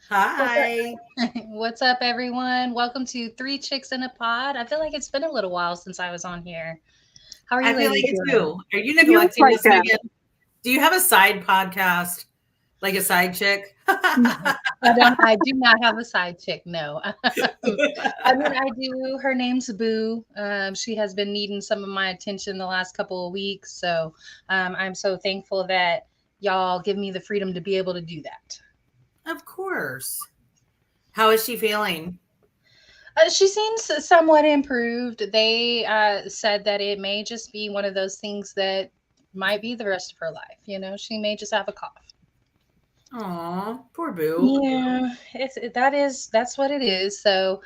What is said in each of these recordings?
Hi. What's up, everyone? Welcome to Three Chicks in a Pod. I feel like it's been a little while since I was on here. How are I you feel ladies like it doing? too. Are you Feels neglecting like us, that. Megan? Do you have a side podcast, like a side chick? No, I do not have a side chick. No. I do. Her name's Boo. She has been needing some of my attention the last couple of weeks. So I'm so thankful that y'all give me the freedom to be able to do that. Of course. How is she feeling? She seems somewhat improved. They said that it may just be one of those things that might be the rest of her life. She may just have a cough. Aw, poor Boo. Yeah, that's what it is. So,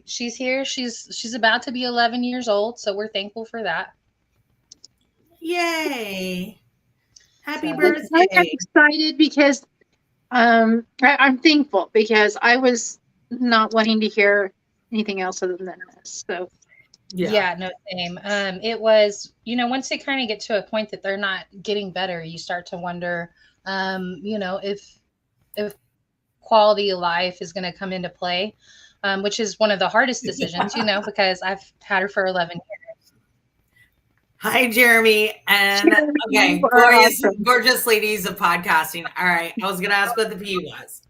she's here. She's about to be 11 years old. So we're thankful for that. Yay. Happy So I'm birthday. excited because I'm thankful because I was not wanting to hear anything else other than this. So Yeah. yeah, no, same. It was, once they kind of get to a point that they're not getting better, you start to wonder, if quality of life is going to come into play, which is one of the hardest decisions, because I've had her for 11 years. Hi, Jeremy. And Sharon, you okay, are glorious, awesome. gorgeous ladies of podcasting. All right. I was going to ask what the P was.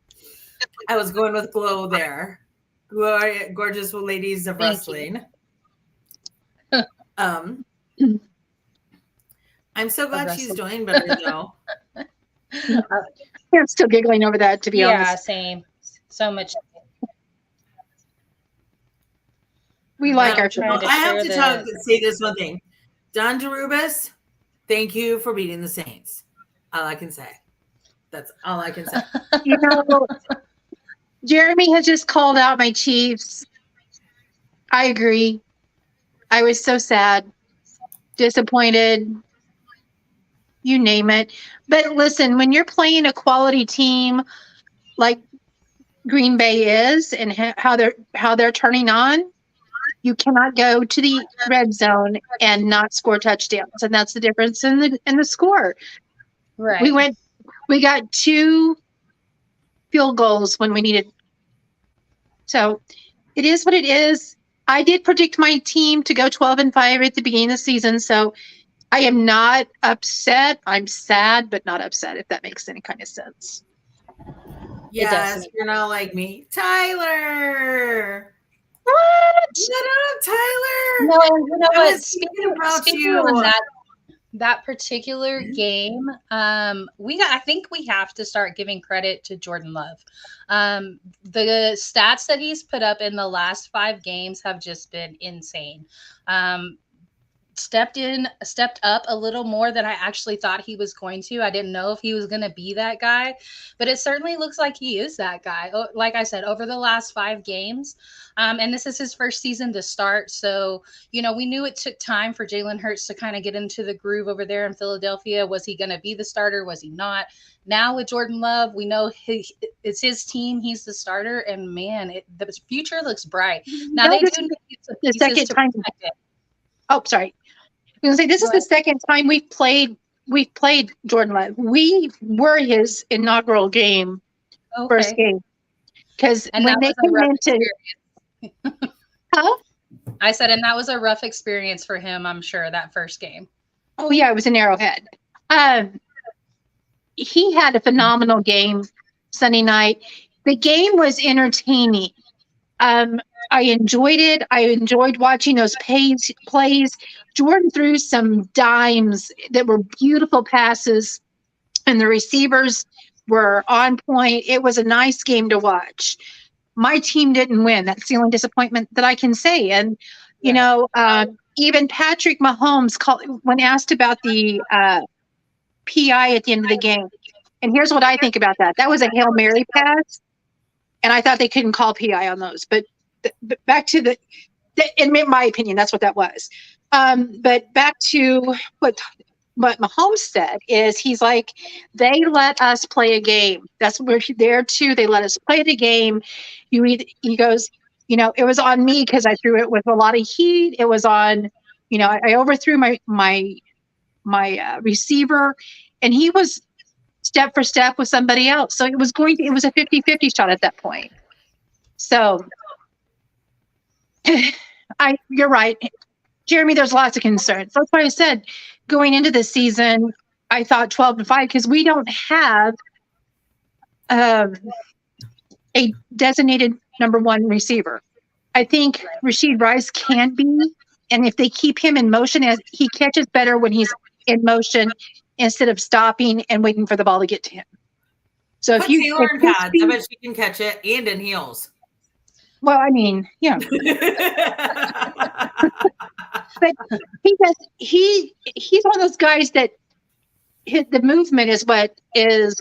I was going with glow there. Gorgeous ladies of Thank you. wrestling. Um, I'm so Of glad she's wrestling. doing better though. Uh, I'm still giggling over that, to be yeah, honest. same. So much. We Yeah, like Well, our I'm trying to I have share to talk the. say this one thing. Don Darubas, thank you for beating the Saints. All I can say. That's all I can say. You know, Jeremy has just called out my Chiefs. I agree. I was so sad, disappointed, you name it. But listen, when you're playing a quality team like Green Bay is and how they're turning on, you cannot go to the red zone and not score touchdowns, and that's the difference in the score. We Right. went, we got two field goals when we needed. So it is what it is. I did predict my team to go 12-5 at the beginning of the season, so I am not upset. I'm sad, but not upset. If that makes any kind of sense. It does to Yes, me. you're not like me. Tyler. What? Shut up, Tyler. No, and you know I what? was Speaking thinking about speaking on you. that particular game, I think we have to start giving credit to Jordan Love. The stats that he's put up in the last 5 games have just been insane. Um, stepped up a little more than I actually thought he was going to. I didn't know if he was going to be that guy, but it certainly looks like he is that guy. Like I said, over the last 5 games, and this is his first season to start, so we knew it took time for Jalen Hurts to kind of get into the groove over there in Philadelphia. Was he going to be the starter? Was he not? Now with Jordan Love, we know it's his team. He's the starter, and man, the future looks bright. Now No, they this do is need some the pieces second to time. protect it. Oh, sorry. I was gonna say this Go is the ahead. second time we've played Jordan Love. We were his inaugural game, first Okay. game, because And when that they was a came rough into, experience. huh? I said, and that was a rough experience for him, I'm sure, that first game. Oh yeah, it was an Arrowhead. Um, he had a phenomenal game Sunday night. The game was entertaining. Um, I enjoyed it. I enjoyed watching those plays. Jordan threw some dimes that were beautiful passes, and the receivers were on point. It was a nice game to watch. My team didn't win. That's the only disappointment that I can say. And Right. even Patrick Mahomes when asked about the PI at the end of the game. And here's what I think about that. That was a Hail Mary pass, and I thought they couldn't call PI on those. But back to in my opinion, that's what that was. But back to what Mahomes said is he's like, they let us play a game. That's what we're there too. They let us play the game. He goes, it was on me because I threw it with a lot of heat. It was on, I overthrew my receiver, and he was step for step with somebody else. So it was a 50-50 shot at that point. So you're right, Jeremy, there's lots of concerns. That's why I said going into this season, I thought 12-5 because we don't have a designated number one receiver. I think Rashid Rice can be, and if they keep him in motion, as he catches better when he's in motion instead of stopping and waiting for the ball to get to him. So Put Taylor in pads. I bet she can catch it and in heels. Well, I mean, yeah. But he's one of those guys that the movement is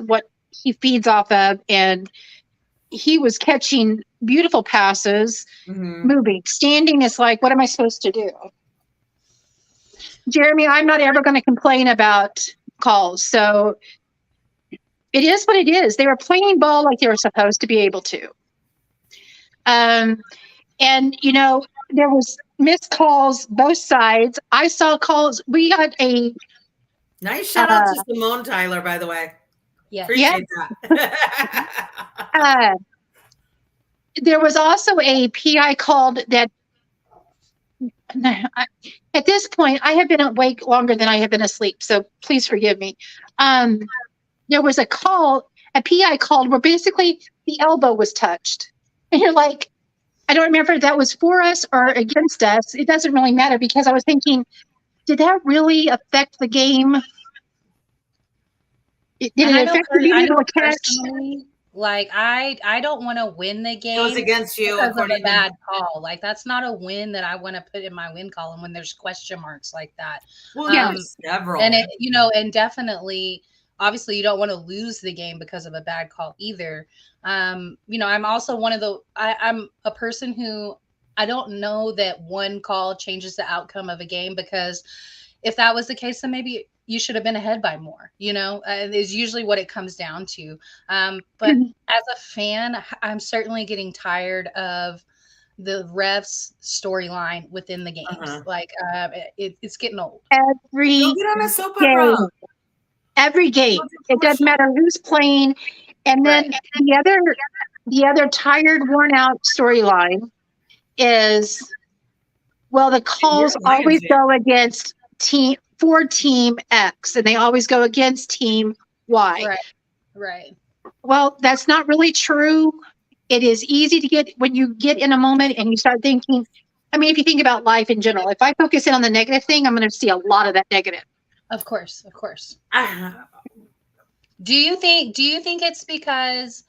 what he feeds off of, and he was catching beautiful passes, moving. Standing is like, what am I supposed to do? Jeremy, I'm not ever going to complain about calls. So it is what it is. They were playing ball like they were supposed to be able to. And, there was missed calls both sides. I saw calls. We got a nice shout out to Simone Tyler, by the way. Yeah. Appreciate that. There was also a PI called that. At this point, I have been awake longer than I have been asleep, so please forgive me. There was a PI called where basically the elbow was touched. And you're like, I don't remember if that was for us or against us. It doesn't really matter because I was thinking, did that really affect the game? Did it affect the game? Like, I don't want to win the game. It was against you. Because of a bad call. Like, that's not a win that I want to put in my win column when there's question marks like that. Well, several. And and definitely, obviously, you don't want to lose the game because of a bad call either. I'm also I'm a person who I don't know that one call changes the outcome of a game, because if that was the case, then maybe you should have been ahead by more, is usually what it comes down to. But as a fan, I'm certainly getting tired of the refs storyline within the games. Like, it's getting old. Every game. It doesn't matter who's playing. And then the other tired, worn out storyline is, well, the calls always go against team X, and they always go against team Y. Right. Well, that's not really true. It is easy to get when you get in a moment and you start thinking. I mean, if you think about life in general, if I focus in on the negative thing, I'm going to see a lot of that negative. Of course. Do you think it's because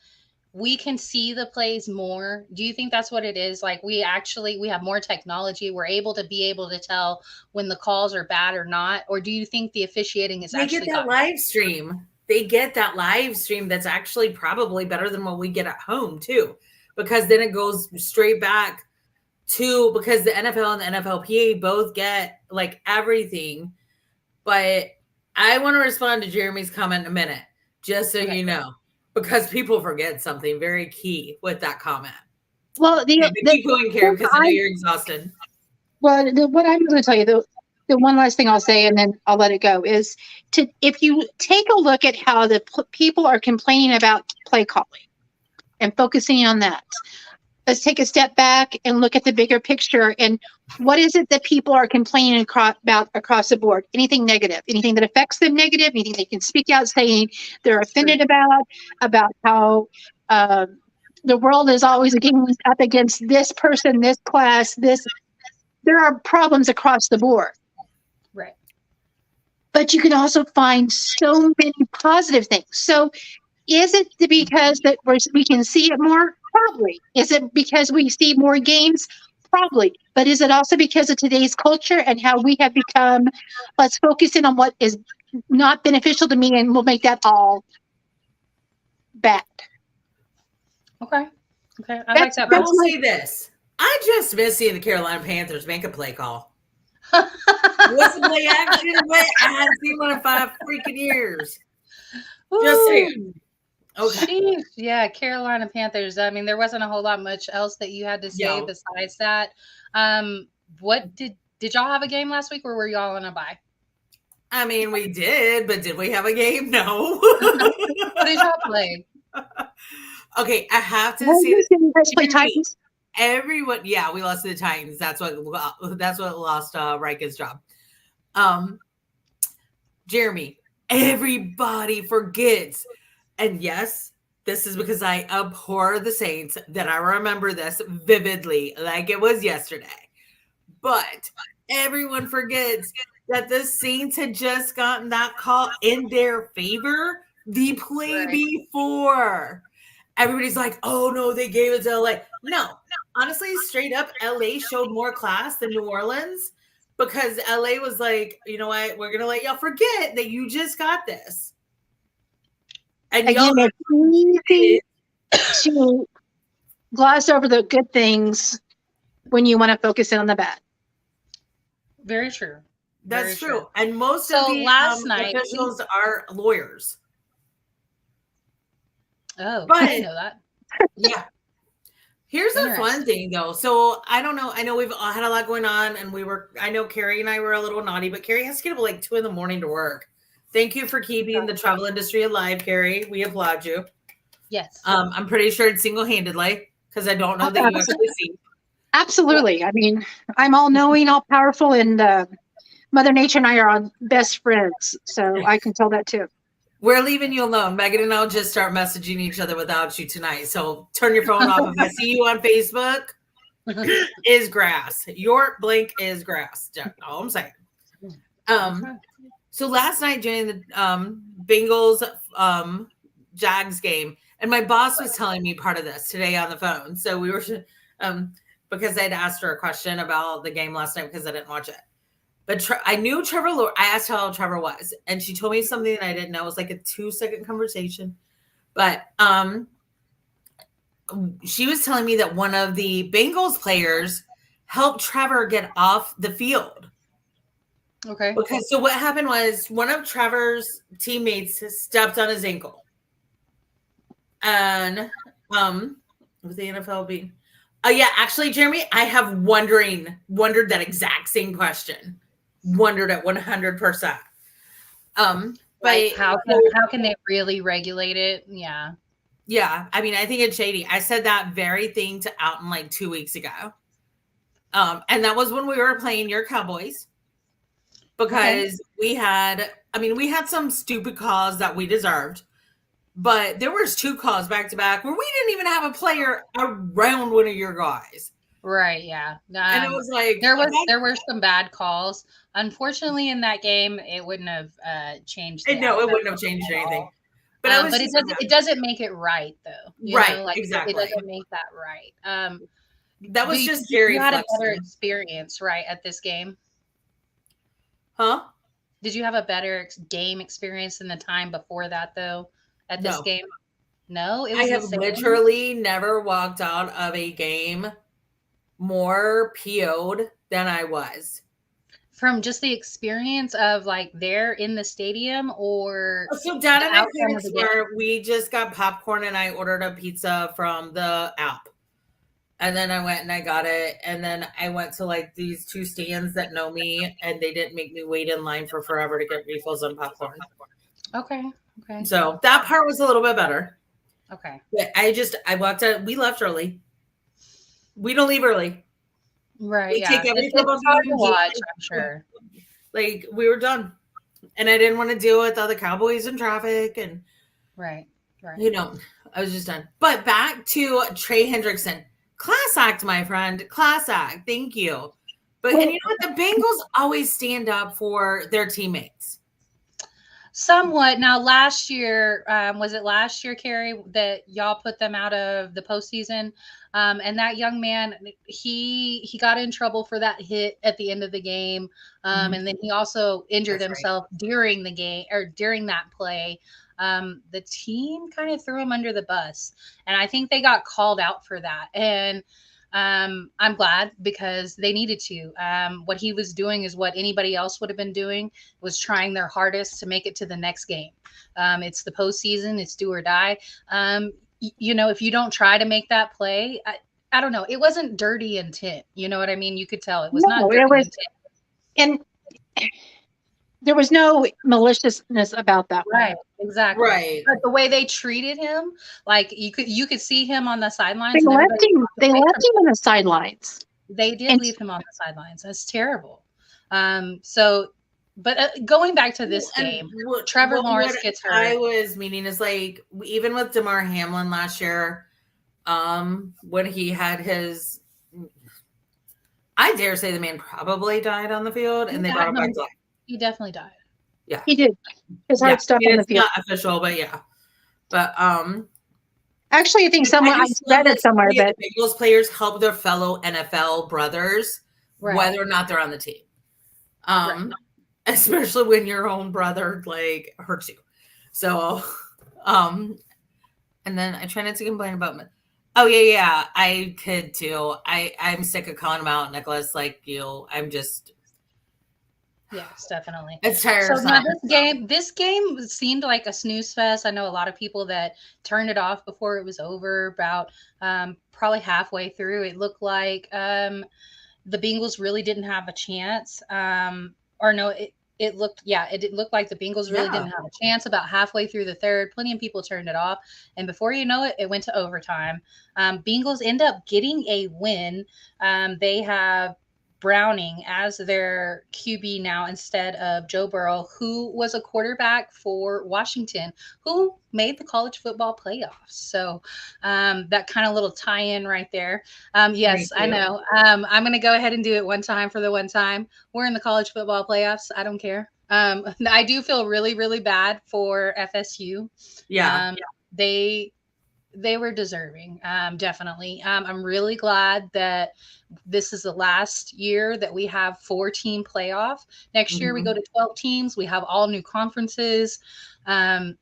we can see the plays more? Do you think that's what it is? Like, we have more technology. We're able to tell when the calls are bad or not. Or do you think the officiating is actually They get that live stream. They get that live stream that's actually probably better than what we get at home too, because then it goes straight back to, because the NFL and the NFLPA both get like everything. But I want to respond to Jeremy's comment in a minute, just so you know. Because people forget something very key with that comment. Well, keep going, Karen, because I know you're exhausted. Well, what I'm going to tell you, the one last thing I'll say, and then I'll let it go, is if you take a look at how the people are complaining about play calling and focusing on that, let's take a step back and look at the bigger picture. And what is it that people are complaining about across the board? Anything negative, anything that affects them negative, anything they can speak out saying they're offended about how the world is always getting up against this person, this class, this. There are problems across the board. Right. But you can also find so many positive things. So is it because that we can see it more? Probably. Is it because we see more games? Probably. But is it also because of today's culture and how we have become, let's focus in on what is not beneficial to me, and we'll make that all bad. Okay. I like that. I will say this. I just miss seeing the Carolina Panthers make a play call. What's the play action? I haven't seen one in 5 freaking years. Just saying. Okay. Jeez. Yeah, Carolina Panthers. I mean, there wasn't a whole lot much else that you had to say besides that. What did y'all have a game last week, or were y'all on a bye? I mean, we did, but did we have a game? No. What did y'all play? Okay, I have to Well, say you that guys play Titans. everyone, yeah, we lost to the Titans. That's what lost Riker's job. Jeremy, everybody forgets, and yes, this is because I abhor the Saints, that I remember this vividly, like it was yesterday. But everyone forgets that the Saints had just gotten that call in their favor the play before. Everybody's like, oh no, they gave it to LA. No, honestly, straight up, LA showed more class than New Orleans, because LA was like, you know what, we're gonna let y'all forget that you just got this. And Again, y'all, it's easy to gloss over the good things when you want to focus in on the bad. Very true. that's Very true. And most So of the last night, officials are lawyers. Oh, But- I didn't know that. Yeah. Here's a fun thing though. So I don't know. I know we've all had a lot going on, and I know Carrie and I were a little naughty, but Carrie has to get up at like 2 a.m. to work. Thank you for keeping the travel industry alive, Carrie. We applaud you. Yes. I'm pretty sure it's single-handedly, because I don't know that you actually see. Absolutely. I mean, I'm all knowing, all powerful, and Mother Nature and I are on best friends. So I can tell that too. We're leaving you alone. Megan and I'll just start messaging each other without you tonight. So turn your phone off. If I see you on Facebook, is grass. Your blank is grass. All I'm saying. So last night during the Bengals Jags game, and my boss was telling me part of this today on the phone. So we were because I'd asked her a question about the game last night because I didn't watch it. But I knew Trevor. I asked how Trevor was, and she told me something that I didn't know. It was like a 2-second conversation. But she was telling me that one of the Bengals players helped Trevor get off the field. Okay. Because so what happened was one of Trevor's teammates stepped on his ankle. And with the NFL being yeah, actually, Jeremy, I have wondered that exact same question. Wondered at 100%. Like how can they really regulate it? Yeah. Yeah, I mean, I think it's shady. I said that very thing to Alton like 2 weeks ago. And that was when we were playing your Cowboys. Because we had some stupid calls that we deserved, but there was 2 calls back to back where we didn't even have a player around one of your guys. Right. Yeah. And it was like there were some bad calls. Unfortunately, in that game, it wouldn't have changed. No, it wouldn't have changed anything. But it doesn't make it right though. Exactly. It doesn't make that right. That was just very. You had a better experience, right, at this game. Huh? Did you have a better game experience than the time before that, though, at this game? No, it was I have literally never walked out of a game more PO'd than I was. From just the experience of like there in the stadium, or so Dad and I we just got popcorn and I ordered a pizza from the app. And then I went and I got it. And then I went to like these 2 stands that know me, and they didn't make me wait in line for forever to get refills on popcorn. Okay. So that part was a little bit better. Okay. But I walked out. We left early. We don't leave early. Right. We take every football game to watch, I'm sure. Like we were done. And I didn't want to deal with other Cowboys in traffic. And right. I was just done. But back to Trey Hendrickson. Class act, my friend. Class act. Thank you. But and you know what? The Bengals always stand up for their teammates. Somewhat. Now, last year, was it last year, Carrie, that y'all put them out of the postseason? And that young man, he got in trouble for that hit at the end of the game. And then he also injured himself during the game, or during that play. The team kind of threw him under the bus, and I think they got called out for that. And I'm glad, because they needed to. What he was doing is what anybody else would have been doing, was trying their hardest to make it to the next game. It's the postseason, it's do or die. If you don't try to make that play, I don't know. It wasn't dirty intent. You know what I mean? You could tell it was not dirty intent. And there was no maliciousness about that one. Right, exactly. Right. But the way they treated him, like you could see him on the sidelines. They And left everybody him. They away left from him on the sidelines. They did And leave him on the sidelines. That's terrible. But going back to this game, Trevor Lawrence gets hurt. I was meaning is like, even with DeMar Hamlin last year, when he had his, I dare say the man probably died on the field, and they brought him back to life. He definitely died. Yeah, he did. His heart stopped on the it's field. not official, but yeah. But actually, I think someone I read it somewhere, but the Bengals players help their fellow NFL brothers, whether or not they're on the team. Especially when your own brother like hurts you. So, and then I try not to complain about. Oh yeah, I could too. I'm sick of calling him out, Nicholas. Like you, I'm just. Yes, definitely. It's tiresome. So now this game seemed like a snooze fest. I know a lot of people that turned it off before it was over. About probably halfway through, it looked like the Bengals really didn't have a chance. It looked like the Bengals really didn't have a chance. About halfway through the third, plenty of people turned it off, and before you know it, it went to overtime. Bengals end up getting a win. They have Browning as their QB now instead of Joe Burrow, who was a quarterback for Washington, who made the college football playoffs. So that kind of little tie-in right there. Yes, I know. I'm going to go ahead and do it one time for the one time. We're in the college football playoffs. I don't care. I do feel really, really bad for FSU. Yeah. They were deserving, definitely. I'm really glad that this is the last year that we have 4-team playoff. Next year we go to 12 teams. We have all new conferences. ACC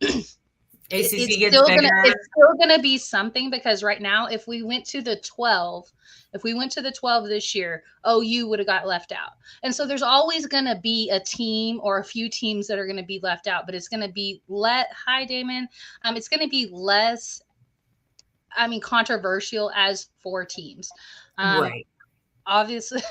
it's gets still bigger. It's still gonna be something, because right now, if we went to the 12 this year, OU would have got left out. And so there's always going to be a team or a few teams that are going to be left out, but it's going to be hi Damon. It's going to be less controversial as 4 teams. Right. Obviously,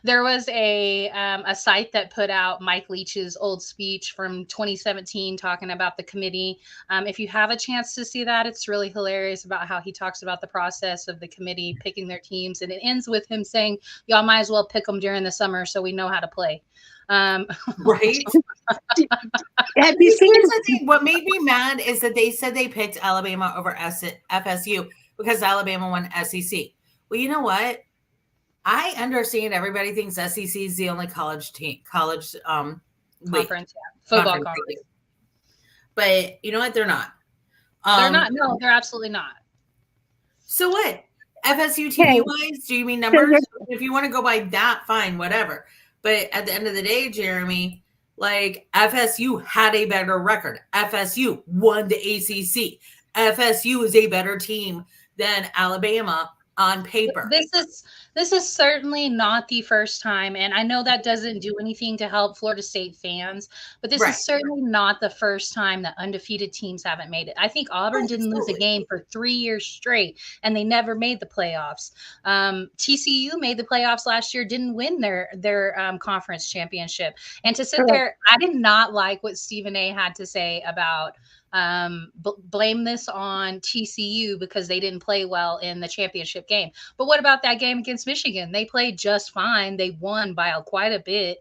there was a site that put out Mike Leach's old speech from 2017 talking about the committee. If you have a chance to see that, it's really hilarious about how he talks about the process of the committee picking their teams. And it ends with him saying, y'all might as well pick them during the summer so we know how to play. Right. have you seen what made me mad is that they said they picked Alabama over FSU because Alabama won SEC. Well, you know what? I understand everybody thinks SEC is the only college conference, football conference. But you know what? They're not. They're not. No, they're absolutely not. So what? FSU TV wise, do you mean numbers? If you want to go by that, fine, whatever. But at the end of the day, Jeremy, like FSU had a better record. FSU won the ACC. FSU is a better team than Alabama on paper. This is certainly not the first time, and I know that doesn't do anything to help Florida State fans, but this is certainly not the first time that undefeated teams haven't made it. I think Auburn didn't lose a game for 3 years straight, and they never made the playoffs. TCU made the playoffs last year, didn't win their conference championship. And to sit there, I did not like what Stephen A. had to say about blame this on TCU because they didn't play well in the championship game. But what about that game against Michigan? They played just fine. They won by quite a bit.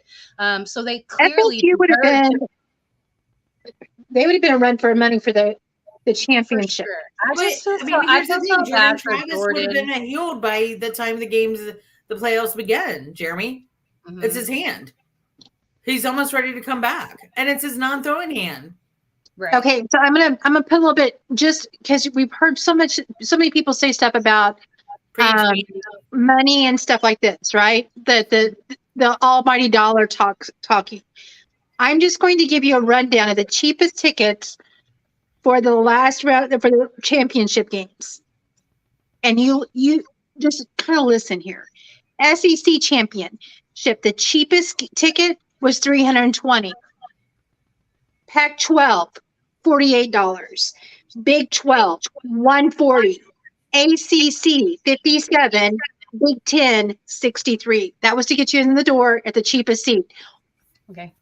So they clearly they would have been a run for money for the championship. For sure. I just feel bad for Travis would have been healed by the time the playoffs began, Jeremy. Mm-hmm. It's his hand. He's almost ready to come back. And it's his non-throwing hand. Right. Okay, so I'm gonna put a little bit, just because we've heard so many people say stuff about money and stuff like this, right? The almighty dollar talking. I'm just going to give you a rundown of the cheapest tickets for the last round for the championship games, and you just kind of listen here. SEC championship, the cheapest ticket was $320. Pac-12, $48. Big 12, $140. ACC, $57. Big 10, $63. That was to get you in the door at the cheapest seat. Okay.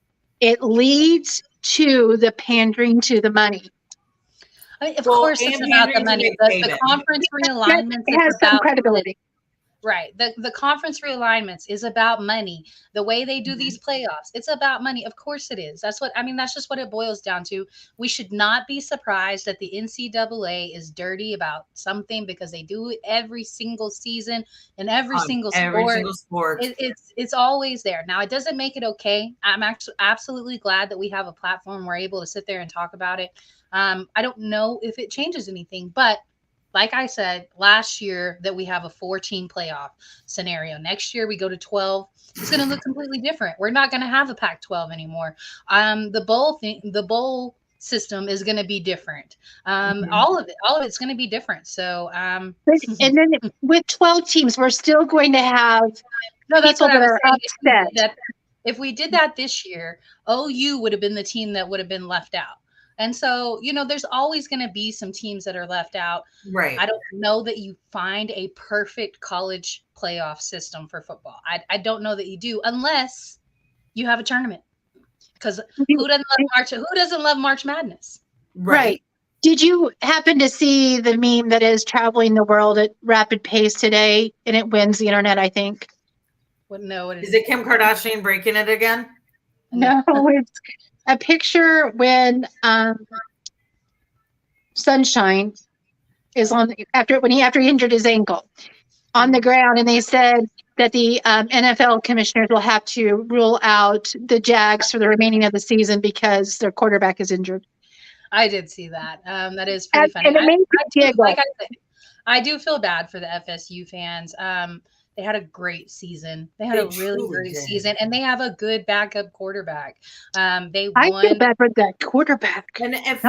it leads to the pandering to the money. I mean, of course, it's about the money. The conference realignments it has some credibility. Right. The conference realignments is about money. The way they do these playoffs, it's about money. Of course it is. That's just what it boils down to. We should not be surprised that the NCAA is dirty about something because they do it every single season in every single sport. It's always there. Now, it doesn't make it okay. I'm actually absolutely glad that we have a platform. We're able to sit there and talk about it. I don't know if it changes anything, but like I said, last year that we have a 4-team playoff scenario. Next year we go to 12. It's going to look completely different. We're not going to have a Pac-12 anymore. The bowl system is going to be different. All of it's going to be different. So, and then with 12 teams, we're still going to have that's people what that are upset. If we did that this year, OU would have been the team that would have been left out. And so, there's always going to be some teams that are left out. Right. I don't know that you find a perfect college playoff system for football. I don't know that you do unless you have a tournament. Because who doesn't love March Madness? Right. Did you happen to see the meme that is traveling the world at rapid pace today, and it wins the internet, I think? No, is it Kim Kardashian breaking it again? No, it's a picture when Sunshine is after he injured his ankle on the ground, and they said that the NFL commissioners will have to rule out the Jags for the remaining of the season because their quarterback is injured. I did see that. That is pretty funny. And it made me giggle. I do feel bad for the FSU fans. They had a great season. They had a really great season, and they have a good backup quarterback. I feel bad for that quarterback. And if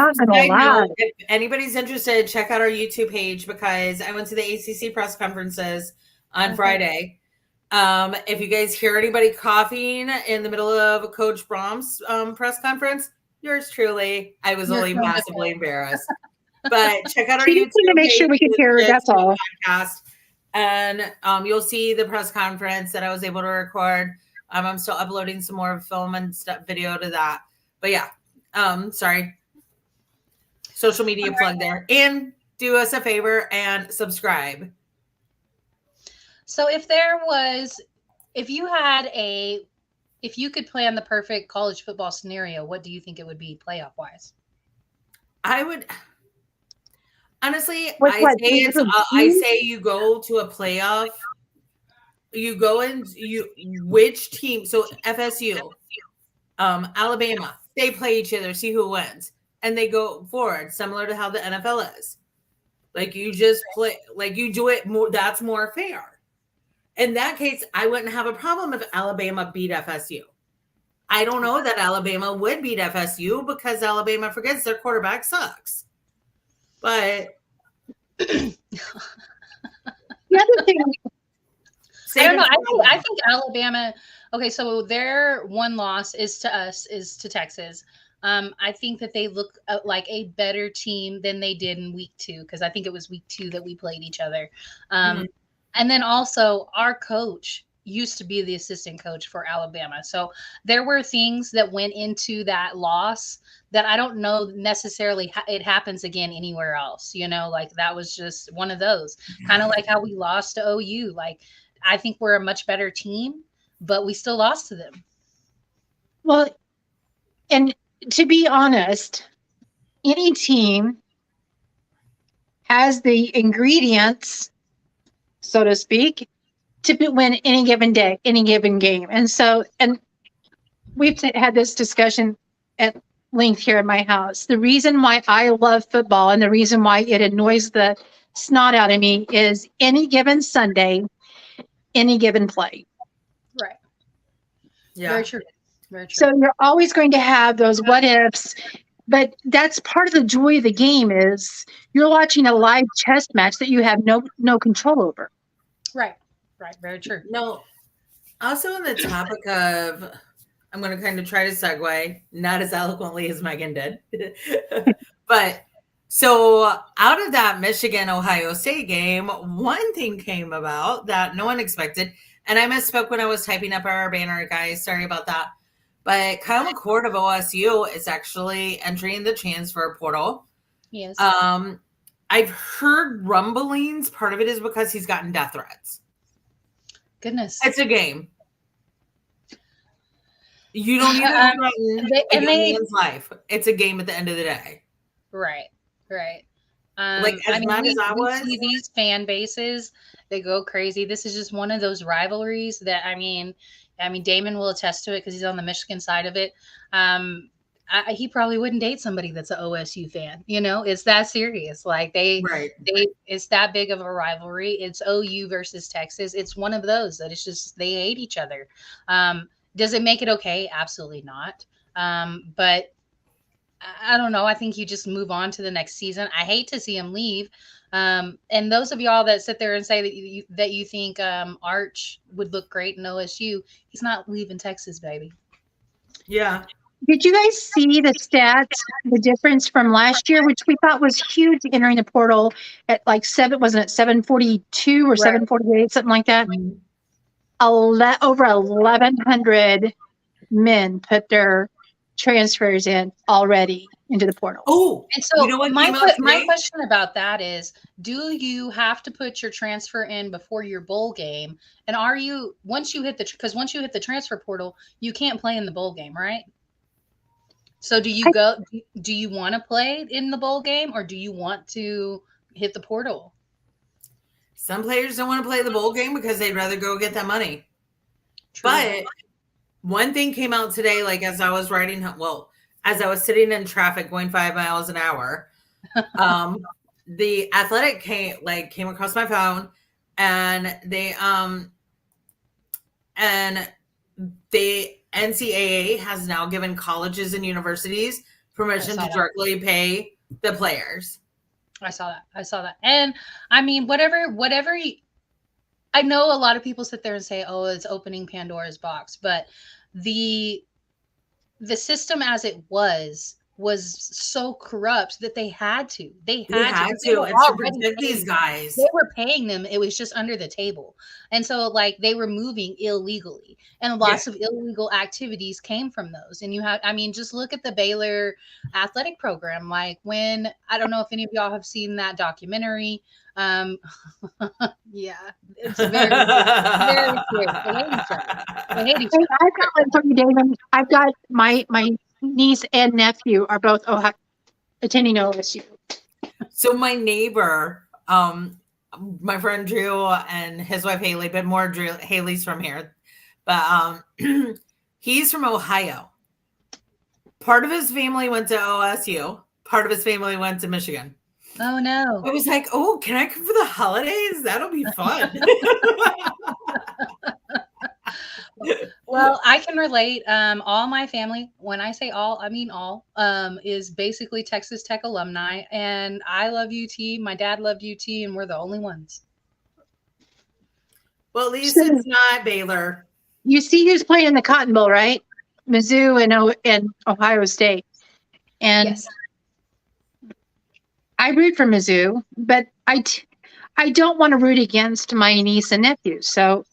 anybody's interested, check out our YouTube page because I went to the ACC press conferences on Friday. If you guys hear anybody coughing in the middle of Coach Brom's press conference, yours truly. I was only massively embarrassed. But check out our YouTube to make sure we can hear it. That's all. Podcast. And you'll see the press conference that I was able to record. I'm still uploading some more film and video to that. But yeah, sorry. Social media plug there. And do us a favor and subscribe. So if you could plan the perfect college football scenario, what do you think it would be playoff wise? I would... Honestly, I say you go to a playoff. You go and which team? So FSU, Alabama, they play each other, see who wins, and they go forward, similar to how the NFL is. Like you just play, like you do it more. That's more fair. In that case, I wouldn't have a problem if Alabama beat FSU. I don't know that Alabama would beat FSU because Alabama forgets their quarterback sucks. But the other thing, I don't know. I think Alabama. Okay, so their one loss is to Texas. I think that they look like a better team than they did in week 2 because I think it was week 2 that we played each other. And then also our coach used to be the assistant coach for Alabama. So there were things that went into that loss that I don't know necessarily it happens again anywhere else. Like that was just one of those kind of like how we lost to OU. Like I think we're a much better team, but we still lost to them. Well, and to be honest, any team has the ingredients, so to speak, to win any given day, any given game. And we've had this discussion at length here in my house. The reason why I love football and the reason why it annoys the snot out of me is any given Sunday, any given play. Right. Yeah. Very true. Very true. So you're always going to have those what ifs, but that's part of the joy of the game is you're watching a live chess match that you have no control over. Right. Right. Very true. No. Also on the topic of, I'm going to kind of try to segue, not as eloquently as Megan did. But so out of that Michigan-Ohio State game, one thing came about that no one expected. And I misspoke when I was typing up our banner, guys. Sorry about that. But Kyle McCord of OSU is actually entering the transfer portal. Yes. I've heard rumblings. Part of it is because he's gotten death threats. Goodness. It's a game. You don't need to threaten a young man's life. It's a game at the end of the day. Right. Like as mad as I was, see these fan bases, they go crazy. This is just one of those rivalries that I mean, Damon will attest to it because he's on the Michigan side of it. He probably wouldn't date somebody that's an OSU fan. You know, it's that serious. Like it's that big of a rivalry. It's OU versus Texas. It's one of those that it's just they hate each other. Does it make it okay? Absolutely not. But I don't know. I think you just move on to the next season. I hate to see him leave. And those of y'all that sit there and say that you think Arch would look great in OSU, he's not leaving Texas, baby. Yeah. Did you guys see the stats, the difference from last year, which we thought was huge entering the portal at like 742 or 748, something like that? Over 1,100 men put their transfers in already into the portal. Oh, and so you know my question about that is, do you have to put your transfer in before your bowl game? And are you once you hit the transfer portal, you can't play in the bowl game, right? So do you want to play in the bowl game, or do you want to hit the portal? Some players don't want to play the bowl game because they'd rather go get that money. True. But one thame came out today, like as I was as I was sitting in traffic going 5 miles an hour, the Athletic came across my phone, and the NCAA has now given colleges and universities permission to directly pay the players. I saw that. And I mean, whatever I know a lot of people sit there and say, oh, it's opening Pandora's box, but the system as it was so corrupt that they had to. They had to. It's to protect these guys. They were paying them. It was just under the table. And so like they were moving illegally, and lots of illegal activities came from those. And just look at the Baylor athletic program. Like when, I don't know if any of y'all have seen that documentary. Yeah, it's very, very clear. They hate each other. I've got one for you, Damon. I've got my niece and nephew are both attending OSU. So my neighbor, my friend Drew and his wife Haley, but more Drew, Haley's from here, but he's from Ohio. Part of his family went to OSU. Part of his family went to Michigan. Oh no! I was like, "Oh, can I come for the holidays? That'll be fun." Well, I can relate. All my family, when I say all, I mean all, is basically Texas Tech alumni, and I love UT. My dad loved UT, and we're the only ones. Well, at least it's not Baylor. You see who's playing in the Cotton Bowl, right? Mizzou and Ohio State, and yes. I root for Mizzou, but I don't want to root against my niece and nephew. So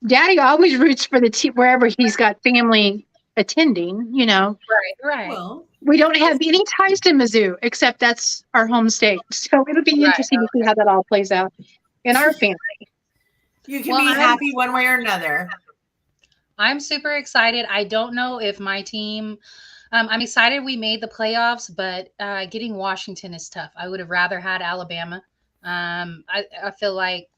Daddy always roots for the team wherever he's got family attending, you know. Right. Well, we don't have any ties to Mizzou, except that's our home state. So it'll be interesting to see how that all plays out in our family. You can be happy one way or another. I'm super excited. I don't know if my team... I'm excited we made the playoffs, but getting Washington is tough. I would have rather had Alabama. I feel like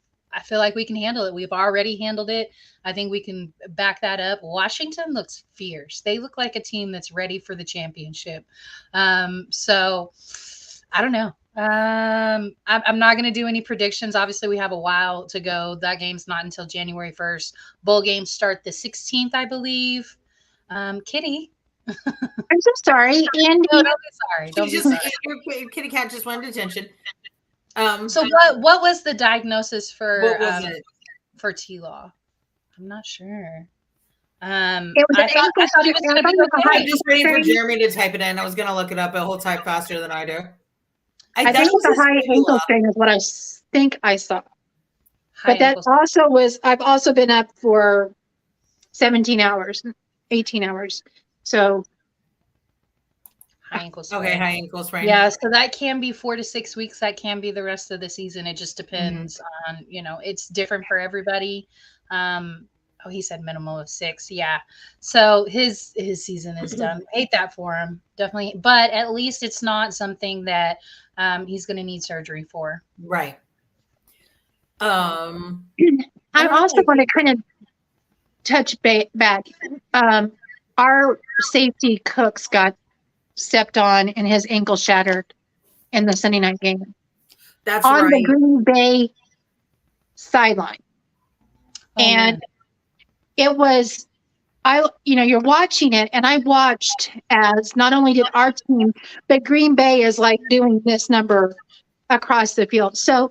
we can handle it. We've already handled it. I think we can back that up. Washington looks fierce. They look like a team that's ready for the championship. So I don't know. I'm not going to do any predictions. Obviously, we have a while to go. That game's not until January 1st. Bowl games start the 16th, I believe. Kitty. I'm so sorry, Andy. No, don't be sorry. Don't be sorry. Your kitty cat just wanted attention. So what was the diagnosis for T-Law? I'm not sure. I thought he was going to be okay. I'm just waiting for Jeremy to type it in. I was going to look it up, but he'll type faster than I do. I think it's a high ankle sprain is what I think I saw. But that also was, I've also been up for 17 hours. 18 hours. So High ankle sprain. Okay, high ankle sprain. Yeah, so that can be 4 to 6 weeks. That can be the rest of the season. It just depends on, it's different for everybody. He said minimum of 6. Yeah. So his season is done. Hate that for him. Definitely. But at least it's not something that he's going to need surgery for. Right. I also want to kind of touch back. Our safety Cooks got stepped on and his ankle shattered in the Sunday night game. That's on right. the Green Bay sideline. And it was, you're watching it, and I watched as not only did our team, but Green Bay is like doing this number across the field. So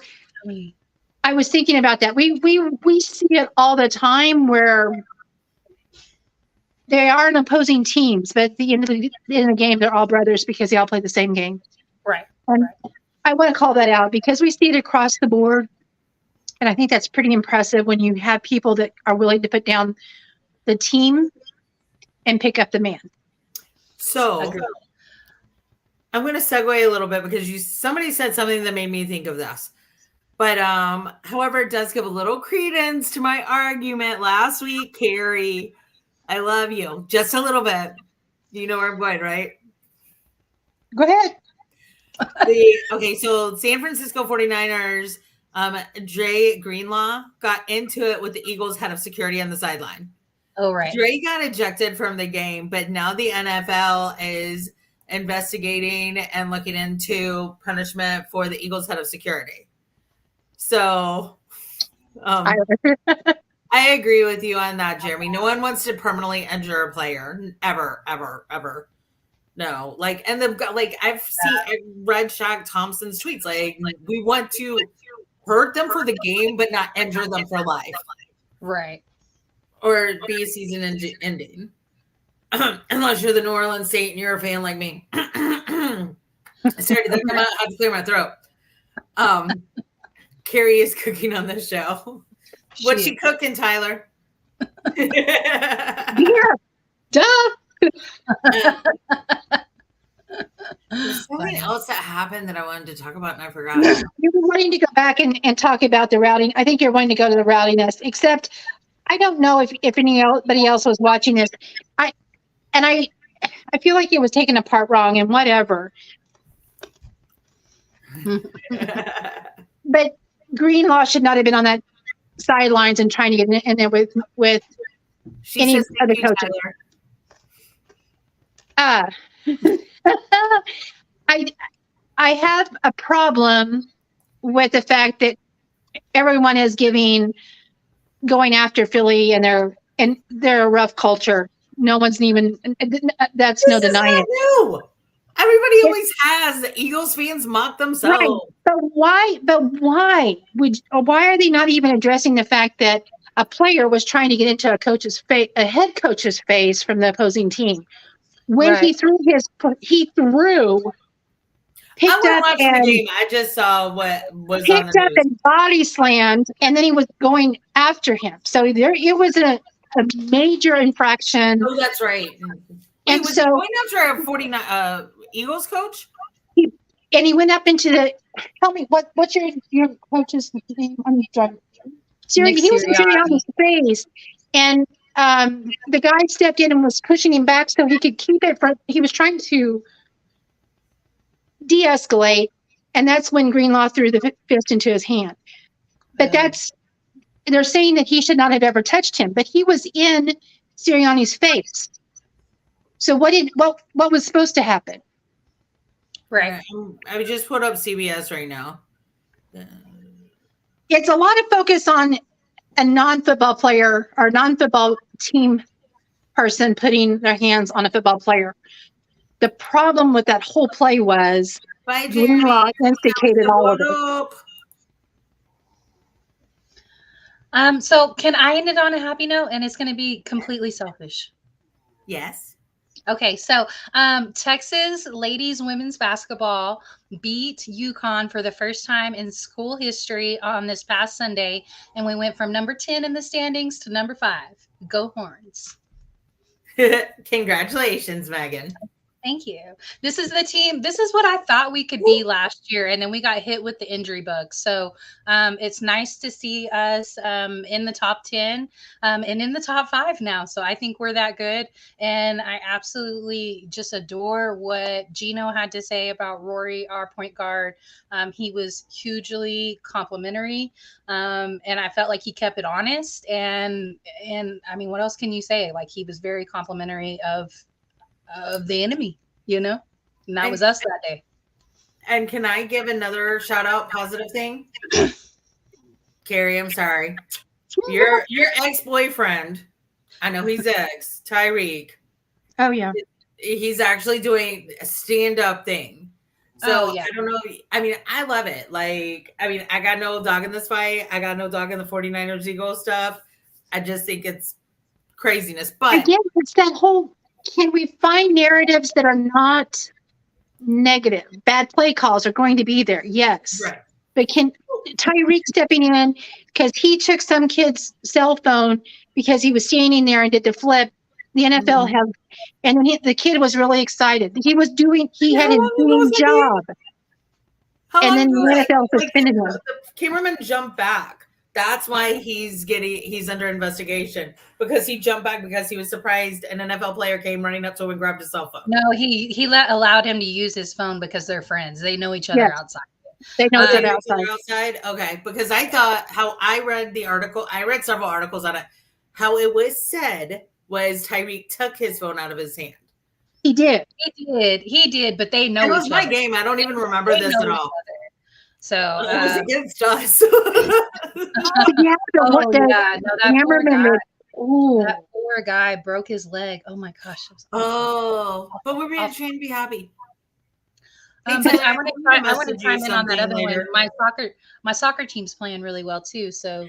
I was thinking about that. We see it all the time where they are in opposing teams, but at the end of the game, they're all brothers because they all play the same game. Right. And I want to call that out because we see it across the board. And I think that's pretty impressive when you have people that are willing to put down the team and pick up the man. So I'm going to segue a little bit because somebody said something that made me think of this. But however, it does give a little credence to my argument last week, Carrie. I love you just a little bit. You know where I'm going, right? Go ahead. So San Francisco 49ers, Dre Greenlaw got into it with the Eagles head of security on the sideline. Oh, right. Dre got ejected from the game, but now the NFL is investigating and looking into punishment for the Eagles head of security. So I agree with you on that, Jeremy. No one wants to permanently injure a player. Ever, ever, ever. No. I've read Shaq Thompson's tweets. Like we want to hurt them for the game, but not injure them for life. Right. Or be a season ending. Unless you're the New Orleans Saint and you're a fan like me. I started to come out, I have to clear my throat. Carrie is cooking on this show. What's she cooking, Tyler? Beer. Duh. There's something else that happened that I wanted to talk about and I forgot. You were wanting to go back and talk about the routing. I think you're wanting to go to the rowdiness, except I don't know if anybody else was watching this. I feel like it was taken apart wrong and whatever. But Greenlaw should not have been on that sidelines and trying to get in there with any other coaches. I have a problem with the fact that everyone is going after Philly and they're a rough culture. No one's even, that's no denying it. New. Everybody always has. The Eagles fans mock themselves. Right. Why are they not even addressing the fact that a player was trying to get into a head coach's face from the opposing team? When he threw picked up and the game. I just saw what was picked up and body slammed, and then he was going after him. So it was a major infraction. Oh, that's right. And was so he going after a 49 Eagles coach? He went up into the. Tell me what's your coach's name? I'm driving. He was in Sirianni's face, and the guy stepped in and was pushing him back so he could keep it. He was trying to de-escalate, and that's when Greenlaw threw the fist into his hand. But they're saying that he should not have ever touched him, but he was in Sirianni's face. So what was supposed to happen? Right. I just put up CBS right now. It's a lot of focus on a non-football player or non-football team person putting their hands on a football player. The problem with that whole play was Greenlaw instigated all of it. So can I end it on a happy note? And it's going to be completely selfish. Yes. Okay, so Texas ladies women's basketball beat UConn for the first time in school history on this past Sunday, and we went from number 10 in the standings to number 5. Go Horns. Congratulations, Megan. Thank you. This is the team. This is what I thought we could be last year, and then we got hit with the injury bug. So it's nice to see us in the top 10 and in the top 5 now. So I think we're that good, and I absolutely just adore what Gino had to say about Rory, our point guard. He was hugely complimentary, and I felt like he kept it honest. And I mean, what else can you say? Like, he was very complimentary of the enemy, and that was us that day. And can I give another shout out positive thing? Carrie, I'm sorry. Your ex-boyfriend, I know he's ex, Tyreek. Oh yeah. He's actually doing a stand-up thing. So yeah. I don't know. I mean, I love it. Like, I mean, I got no dog in this fight. I got no dog in the 49ers Eagles stuff. I just think it's craziness. But again, it's that whole, can we find narratives that are not negative? Bad play calls are going to be there, yes. right. But can Tyreek stepping in because he took some kid's cell phone because he was standing there and did the flip. The NFL have, and then the kid was really excited. He had his dream job. And then the NFL suspended him. The cameraman jumped back. That's why he's under investigation, because he jumped back because he was surprised an NFL player came running up to him and grabbed his cell phone. No, he allowed him to use his phone because they're friends. They know each other outside. They know each other outside. Okay, because I thought how I read the article, I read several articles on it. How it was said was Tyreek took his phone out of his hand. He did. He did, but they know it was each my other. game. I don't even remember this at all. So it was against us. That poor guy broke his leg. Oh my gosh. But we're being trained to be happy. But I want to chime in on that other one. My soccer team's playing really well too. So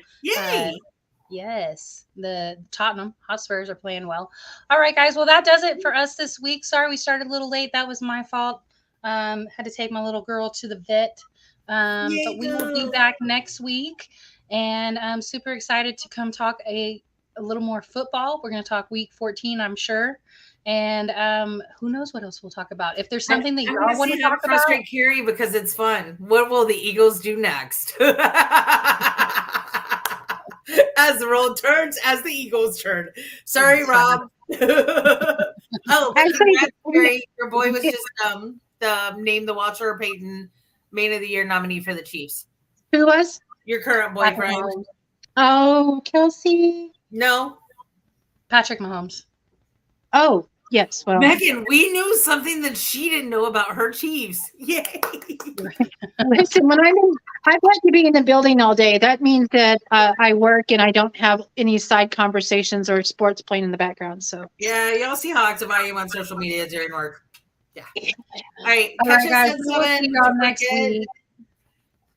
yes, the Tottenham Hotspurs are playing well. All right, guys. Well, that does it for us this week. Sorry we started a little late. That was my fault. Had to take my little girl to the vet. But we will be back next week, and I'm super excited to come talk a little more football. We're going to talk week 14, I'm sure. And who knows what else we'll talk about. If there's something that y'all want to talk about. Frustrate Carrie because it's fun. What will the Eagles do next? As the road turns, as the Eagles turn. Sorry, Rob. Congrats, Carrie. Your boy was just named the Walter Payton Man of the Year nominee for the Chiefs. Who was? Your current boyfriend. Oh, Kelsey. No. Patrick Mahomes. Oh, yes. Well, Megan, we knew something that she didn't know about her Chiefs. Yay. Listen, when I've had to be in the building all day. That means that I work and I don't have any side conversations or sports playing in the background. So yeah, y'all see how active I am on social media during work. Yeah. All right. Guys. We'll see y'all next week.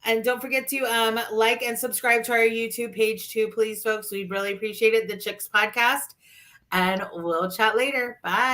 And don't forget to like and subscribe to our YouTube page too, please, folks. We'd really appreciate it. The Chicks Podcast. And we'll chat later. Bye.